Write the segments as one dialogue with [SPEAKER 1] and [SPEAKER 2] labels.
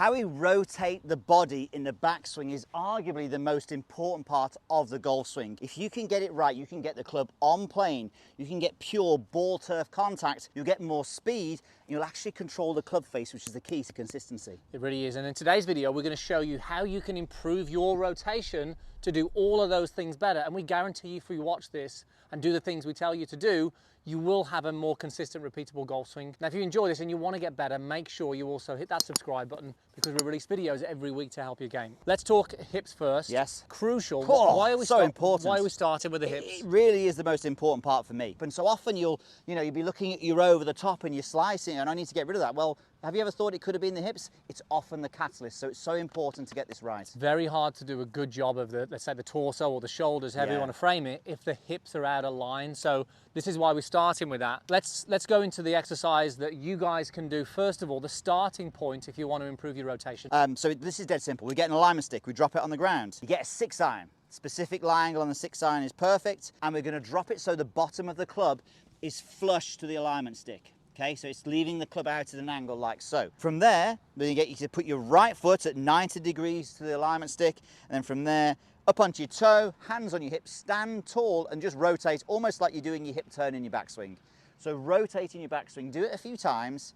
[SPEAKER 1] How we rotate the body in the backswing is arguably the most important part of the golf swing. If you can get it right, you can get the club on plane, you can get pure ball turf contact, you'll get more speed, and you'll actually control the club face, which is the key to consistency.
[SPEAKER 2] It really is. And in today's video, we're going to show you how you can improve your rotation to do all of those things better. And we guarantee you, if you watch this and do the things we tell you to do, you will have a more consistent, repeatable golf swing. Now, if you enjoy this and you want to get better, make sure you also hit that subscribe button, because we release videos every week to help your game. Let's talk hips first.
[SPEAKER 1] Yes.
[SPEAKER 2] Crucial.
[SPEAKER 1] Oh,
[SPEAKER 2] why are we
[SPEAKER 1] so important.
[SPEAKER 2] Why are we starting with the hips?
[SPEAKER 1] It really is the most important part for me. And so often you'll be looking at your over the top and you're slicing, and I need to get rid of that. Well, have you ever thought it could have been the hips? It's often the catalyst, so it's so important to get this right.
[SPEAKER 2] It's very hard to do a good job of let's say the torso or the shoulders, however you want to frame it, if the hips are out of line. So this is why we're starting with that. Let's go into the exercise that you guys can do. First of all, the starting point if you want to improve your rotation.
[SPEAKER 1] So this is dead simple. We get an alignment stick, we drop it on the ground. You get a 6-iron. Specific lie angle on the 6-iron is perfect, and we're going to drop it so the bottom of the club is flush to the alignment stick. Okay, so it's leaving the club out at an angle like so. From there, then you get you to put your right foot at 90 degrees to the alignment stick, and then from there, up onto your toe, hands on your hips, stand tall and just rotate, almost like you're doing your hip turn in your backswing. So rotating your backswing, do it a few times,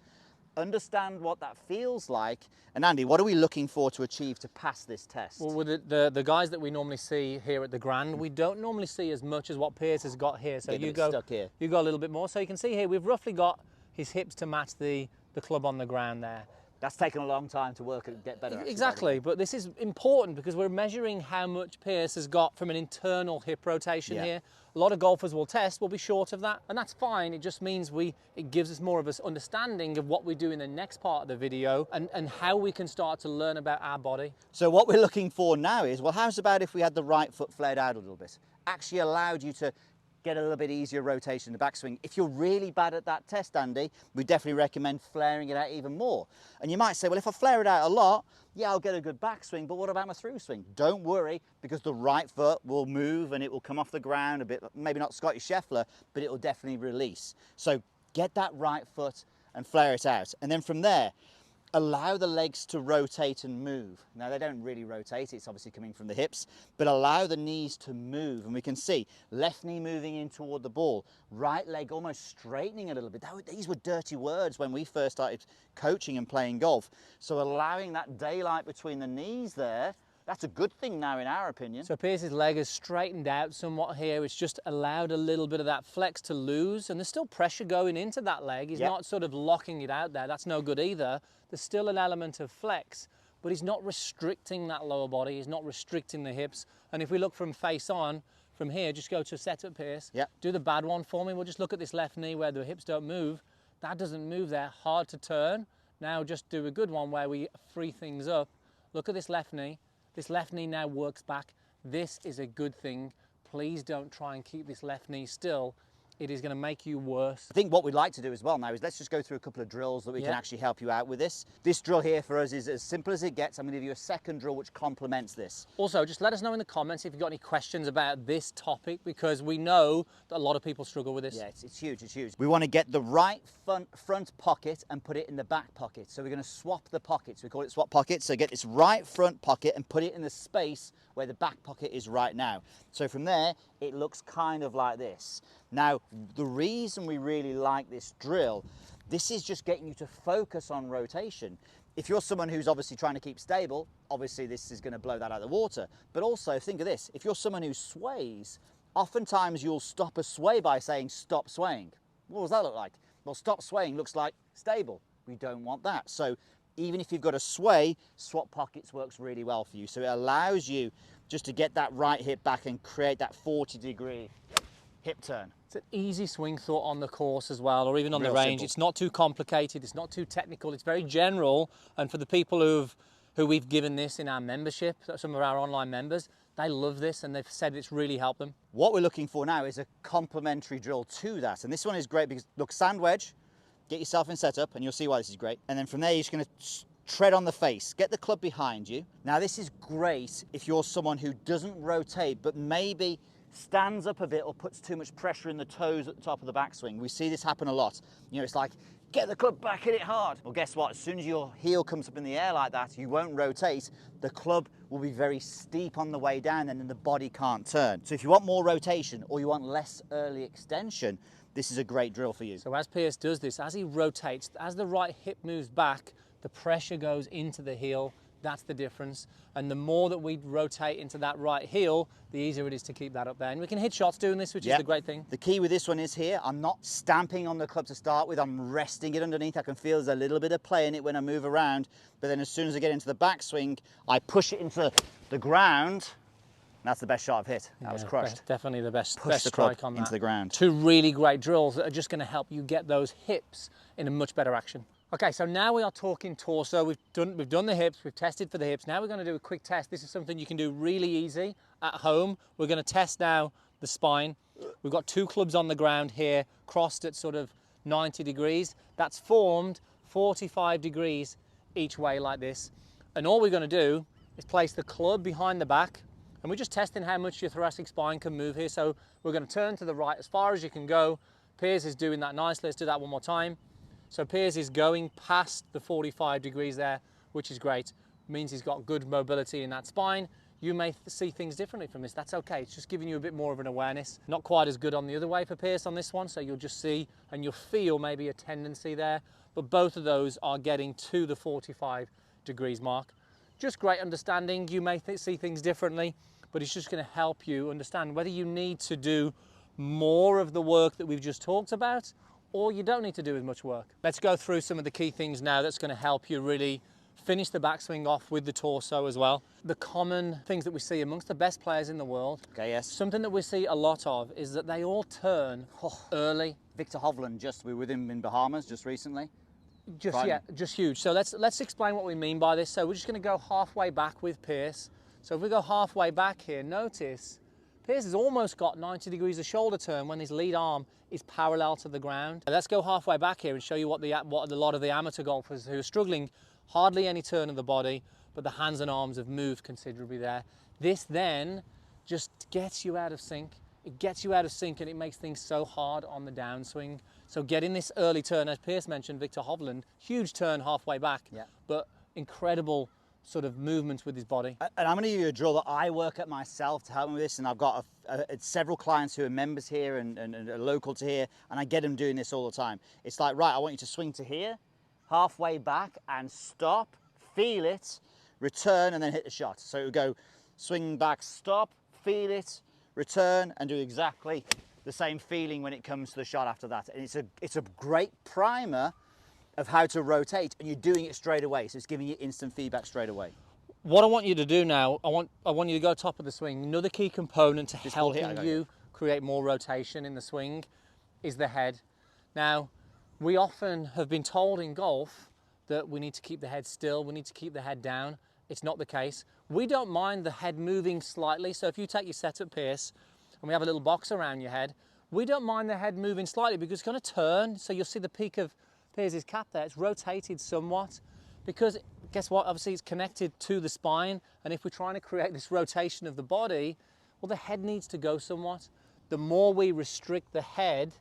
[SPEAKER 1] understand what that feels like. And Andy, what are we looking for to achieve to pass this test?
[SPEAKER 2] Well, with the guys that we normally see here at the Grand, we don't normally see as much as what Piers has got here. So you go
[SPEAKER 1] stuck here.
[SPEAKER 2] You go a little bit more. So you can see here, we've roughly got his hips to match the club on the ground there.
[SPEAKER 1] That's taken a long time to work and get better.
[SPEAKER 2] Exactly, but this is important because we're measuring how much Piers has got from an internal hip rotation here. A lot of golfers will test, we'll be short of that, and that's fine. It just means it gives us more of an understanding of what we do in the next part of the video and how we can start to learn about our body.
[SPEAKER 1] So what we're looking for now is, well, how's about if we had the right foot flared out a little bit? Actually allowed you to get a little bit easier rotation in the backswing. If you're really bad at that test, Andy, we definitely recommend flaring it out even more. And you might say, well, if I flare it out a lot, yeah, I'll get a good backswing, but what about my through swing? Don't worry, because the right foot will move and it will come off the ground a bit, maybe not Scotty Scheffler, but it will definitely release. So get that right foot and flare it out. And then from there, allow the legs to rotate and move. Now, they don't really rotate, it's obviously coming from the hips, but allow the knees to move. And we can see left knee moving in toward the ball, right leg almost straightening a little bit. These were dirty words when we first started coaching and playing golf. So allowing that daylight between the knees there, that's a good thing now in our opinion.
[SPEAKER 2] So Pierce's leg is straightened out somewhat here. It's just allowed a little bit of that flex to lose, and there's still pressure going into that leg. He's not sort of locking it out there. That's no good either. There's still an element of flex, but he's not restricting that lower body. He's not restricting the hips. And if we look from face on, from here, just go to setup, Pierce. Do the bad one for me. We'll just look at this left knee where the hips don't move. That doesn't move there, hard to turn. Now just do a good one where we free things up. Look at this left knee. This left knee now works back. This is a good thing. Please don't try and keep this left knee still. It is going to make you worse.
[SPEAKER 1] I think what we'd like to do as well now is let's just go through a couple of drills that we can actually help you out with this. This drill here for us is as simple as it gets. I'm going to give you a second drill which complements this.
[SPEAKER 2] Also, just let us know in the comments if you've got any questions about this topic, because we know that a lot of people struggle with this.
[SPEAKER 1] Yeah, it's huge, it's huge. We want to get the right front pocket and put it in the back pocket. So we're going to swap the pockets. We call it swap pocket. So get this right front pocket and put it in the space where the back pocket is right now. So from there, it looks kind of like this. Now, the reason we really like this drill, this is just getting you to focus on rotation. If you're someone who's obviously trying to keep stable, obviously this is going to blow that out of the water. But also think of this, if you're someone who sways, oftentimes you'll stop a sway by saying stop swaying. What does that look like? Well, stop swaying looks like stable. We don't want that. So even if you've got a sway, swap pockets works really well for you. So it allows you just to get that right hip back and create that 40-degree hip turn.
[SPEAKER 2] It's an easy swing thought on the course as well, or even on the range.
[SPEAKER 1] Simple.
[SPEAKER 2] It's not too complicated, it's not too technical, it's very general. And for the people who we've given this in our membership, some of our online members, they love this and they've said it's really helped them.
[SPEAKER 1] What we're looking for now is a complementary drill to that. And this one is great because, look, sand wedge, get yourself in setup and you'll see why this is great. And then from there, you're just going to tread on the face, get the club behind you. Now, this is great if you're someone who doesn't rotate, but maybe stands up a bit or puts too much pressure in the toes at the top of the backswing. We see this happen a lot. You know, it's like get the club back, hit it hard. Well, guess what? As soon as your heel comes up in the air like that, you won't rotate. The club will be very steep on the way down and then the body can't turn. So if you want more rotation or you want less early extension, this is a great drill for you.
[SPEAKER 2] So as Piers does this, as he rotates, as the right hip moves back, the pressure goes into the heel. That's the difference. And the more that we rotate into that right heel, the easier it is to keep that up there. And we can hit shots doing this, which is the great thing.
[SPEAKER 1] The key with this one is here, I'm not stamping on the club to start with, I'm resting it underneath. I can feel there's a little bit of play in it when I move around, but then as soon as I get into the backswing, I push it into the ground. That's the best shot I've hit. That was crushed.
[SPEAKER 2] Definitely the best
[SPEAKER 1] strike
[SPEAKER 2] on that.
[SPEAKER 1] Into the ground.
[SPEAKER 2] Two really great drills that are just going to help you get those hips in a much better action. Okay, so now we are talking torso. We've done the hips, we've tested for the hips. Now we're going to do a quick test. This is something you can do really easy at home. We're going to test now the spine. We've got two clubs on the ground here, crossed at sort of 90 degrees. That's formed 45 degrees each way like this. And all we're going to do is place the club behind the back, and we're just testing how much your thoracic spine can move here. So we're going to turn to the right as far as you can go. Piers is doing that nicely. Let's do that one more time. So Piers is going past the 45 degrees there, which is great. It means he's got good mobility in that spine. You may see things differently from this. That's okay. It's just giving you a bit more of an awareness. Not quite as good on the other way for Piers on this one. So you'll just see and you'll feel maybe a tendency there. But both of those are getting to the 45 degrees mark. Just great understanding. You may see things differently, but it's just going to help you understand whether you need to do more of the work that we've just talked about, or you don't need to do as much work. Let's go through some of the key things now that's going to help you really finish the backswing off with the torso as well. The common things that we see amongst the best players in the world.
[SPEAKER 1] Okay, yes.
[SPEAKER 2] Something that we see a lot of is that they all turn early.
[SPEAKER 1] Victor Hovland, we were with him in Bahamas just recently.
[SPEAKER 2] Just huge. So let's explain what we mean by this. So we're just going to go halfway back with Piers. So if we go halfway back here, notice Piers has almost got 90 degrees of shoulder turn when his lead arm is parallel to the ground. Let's go halfway back here and show you what a lot of the amateur golfers who are struggling, hardly any turn of the body, but the hands and arms have moved considerably there. This then just gets you out of sync. It gets you out of sync and it makes things so hard on the downswing. So getting this early turn, as Piers mentioned, Victor Hovland, huge turn halfway back, but incredible sort of movements with his body.
[SPEAKER 1] And I'm going to give you a drill that I work at myself to help me with this, and I've got several clients who are members here and are local to here, and I get them doing this all the time. It's like, right, I want you to swing to here, halfway back and stop, feel it, return, and then hit the shot. So it would go swing back, stop, feel it, return, and do exactly the same feeling when it comes to the shot after that. And it's a great primer of how to rotate, and you're doing it straight away, so it's giving you instant feedback straight away.
[SPEAKER 2] What I want you to do now, I want you to go top of the swing. Another key component to helping you create more rotation in the swing is the head. Now, we often have been told in golf that we need to keep the head still, we need to keep the head down. It's not the case. We don't mind the head moving slightly, so if you take your setup, Piers, and we have a little box around your head, we don't mind the head moving slightly because it's going to turn, so you'll see the peak of Piers' cap there. It's rotated somewhat because guess what? Obviously it's connected to the spine, and if we're trying to create this rotation of the body, well, the head needs to go somewhat. The more we restrict the head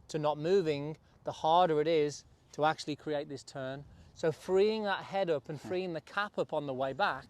[SPEAKER 2] to not moving, the harder it is to actually create this turn. So freeing that head up and freeing the cap up on the way back,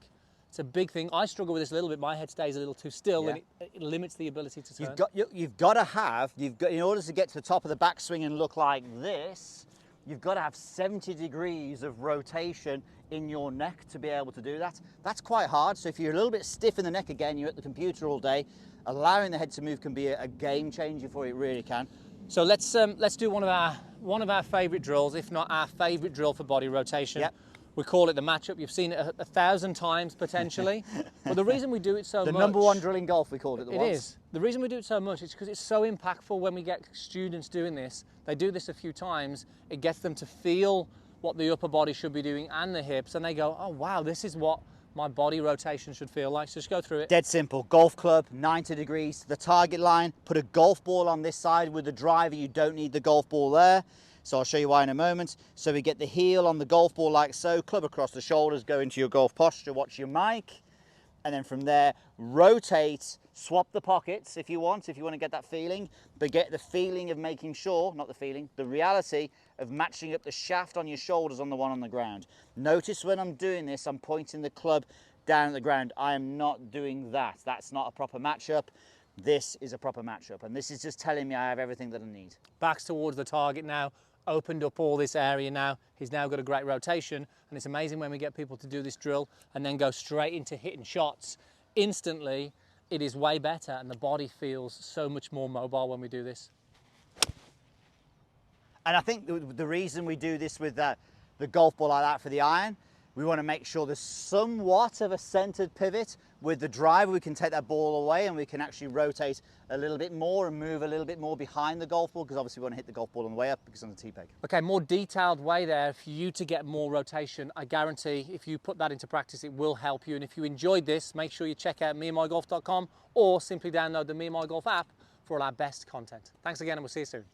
[SPEAKER 2] it's a big thing. I struggle with this a little bit. My head stays a little too still, and it limits the ability to turn.
[SPEAKER 1] You've got to have, in order to get to the top of the backswing and look like this, you've got to have 70 degrees of rotation in your neck to be able to do that. That's quite hard. So if you're a little bit stiff in the neck again, you're at the computer all day, allowing the head to move can be a game changer for you, it really can.
[SPEAKER 2] So let's do one of our favourite drills, if not our favourite drill for body rotation.
[SPEAKER 1] Yep.
[SPEAKER 2] We call it the matchup. You've seen it 1,000 times potentially. But the reason we do it so much...
[SPEAKER 1] The number one drill in golf, we called it the once.
[SPEAKER 2] It is. The reason we do it so much is because it's so impactful when we get students doing this. They do this a few times. It gets them to feel what the upper body should be doing and the hips, and they go, oh wow, this is what my body rotation should feel like. So just go through it.
[SPEAKER 1] Dead simple. Golf club, 90 degrees to the target line. Put a golf ball on this side with the driver. You don't need the golf ball there. So I'll show you why in a moment. So we get the heel on the golf ball like so, club across the shoulders, go into your golf posture, watch your mic. and then from there, rotate, swap the pockets if you want to get that feeling, but get the feeling of making sure, not the feeling, the reality of matching up the shaft on your shoulders on the one on the ground. Notice when I'm doing this, I'm pointing the club down at the ground. I am not doing that. That's not a proper matchup. This is a proper matchup, and this is just telling me I have everything that I need.
[SPEAKER 2] Back's towards the target now, opened up all this area now. He's now got a great rotation, and it's amazing when we get people to do this drill and then go straight into hitting shots. Instantly, it is way better, and the body feels so much more mobile when we do this.
[SPEAKER 1] And I think the reason we do this with the golf ball like that for the iron, we want to make sure there's somewhat of a centered pivot. With the driver, we can take that ball away and we can actually rotate a little bit more and move a little bit more behind the golf ball, because obviously we want to hit the golf ball on the way up because on the tee peg.
[SPEAKER 2] Okay, more detailed way there for you to get more rotation. I guarantee if you put that into practice, it will help you. And if you enjoyed this, make sure you check out meandmygolf.com or simply download the Me and My Golf app for all our best content. Thanks again, and we'll see you soon.